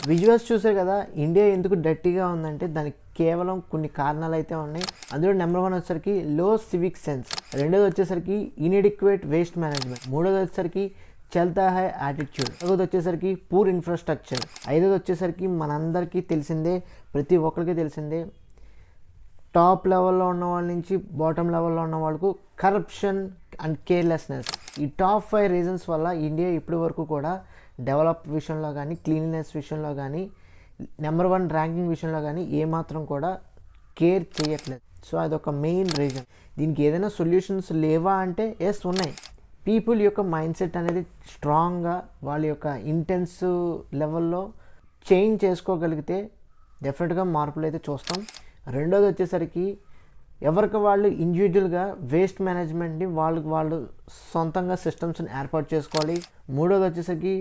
Visuals చూసారు కదా, India ఎందుకు డర్టీగా ఉందంటే దానికి కేవలం కొన్ని కారణాలు అయితే ఉన్నాయి. అందులో నెంబర్ 1 వచ్చేసరికి లో సివిక్ సెన్స్, రెండోది వచ్చేసరికి ఇన్ఎడిక్వేట్ వేస్ట్ మేనేజ్మెంట్, మూడోది వచ్చేసరికి చల్తా హై యాటిట్యూడ్, నాలుగోది వచ్చేసరికి పూర్ ఇన్ఫ్రాస్ట్రక్చర్, ఐదోది వచ్చేసరికి మనందరికీ తెలిసిందే, ప్రతి ఒక్కరికి తెలిసిందే, టాప్ లెవెల్లో ఉన్న వాళ్ళ నుంచి బాటమ్ లెవెల్లో ఉన్న వాళ్ళకు కరప్షన్ అండ్ కేర్లెస్నెస్. ఈ టాప్ 5 రీజన్స్ వల్ల ఇండియా ఇప్పటి వరకు కూడా డెవలప్ విషయంలో కానీ, క్లీన్లీనెస్ విషయంలో కానీ, నెంబర్ 1 ర్యాంకింగ్ విషయంలో కానీ ఏమాత్రం కూడా కేర్ చేయట్లేదు. సో అదొక మెయిన్ రీజన్. దీనికి ఏదైనా సొల్యూషన్స్ లేవా అంటే ఎస్ ఉన్నాయి. పీపుల్ యొక్క మైండ్ సెట్ అనేది స్ట్రాంగ్గా వాళ్ళ యొక్క ఇంటెన్సివ్ లెవెల్లో చేంజ్ చేసుకోగలిగితే డెఫినెట్గా మార్పులు అయితే చూస్తాం. రెండోది వచ్చేసరికి ఎవరికి వాళ్ళు ఇండివిజువల్గా వేస్ట్ మేనేజ్మెంట్ని వాళ్ళు సొంతంగా సిస్టమ్స్ని ఏర్పాటు చేసుకోవాలి. మూడోది వచ్చేసరికి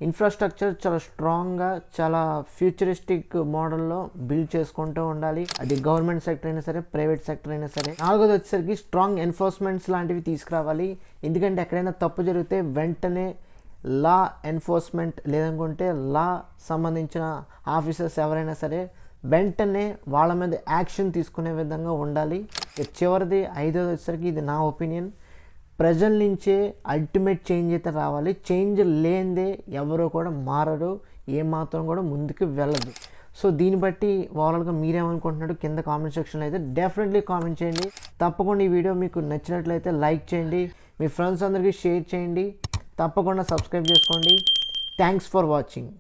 ఇన్ఫ్రాస్ట్రక్చర్ చాలా స్ట్రాంగ్గా, చాలా ఫ్యూచరిస్టిక్ మోడల్లో బిల్డ్ చేసుకుంటూ ఉండాలి. అది గవర్నమెంట్ సెక్టర్ అయినా సరే, ప్రైవేట్ సెక్టర్ అయినా సరే. నాలుగోది వచ్చేసరికి స్ట్రాంగ్ ఎన్ఫోర్స్మెంట్స్ లాంటివి తీసుకురావాలి. ఎందుకంటే ఎక్కడైనా తప్పు జరిగితే వెంటనే లా ఎన్ఫోర్స్మెంట్ లేదనుకుంటే లా సంబంధించిన ఆఫీసర్స్ ఎవరైనా సరే వెంటనే వాళ్ళ మీద యాక్షన్ తీసుకునే విధంగా ఉండాలి. చివరిది ఐదోది వచ్చేసరికి, ఇది నా ఒపీనియన్, ప్రజల నుంచే అల్టిమేట్ చేంజ్ అయితే రావాలి. చేంజ్ లేనిదే ఎవరో కూడా మారరు, ఏమాత్రం కూడా ముందుకు వెళ్ళదు. సో దీన్ని బట్టి ఓవరాల్గా మీరేమనుకుంటున్నాడు కింద కామెంట్ సెక్షన్లో అయితే డెఫినెట్లీ కామెంట్ చేయండి. తప్పకుండా ఈ వీడియో మీకు నచ్చినట్లయితే లైక్ చేయండి, మీ ఫ్రెండ్స్ అందరికీ షేర్ చేయండి, తప్పకుండా సబ్స్క్రైబ్ చేసుకోండి. Thanks for watching.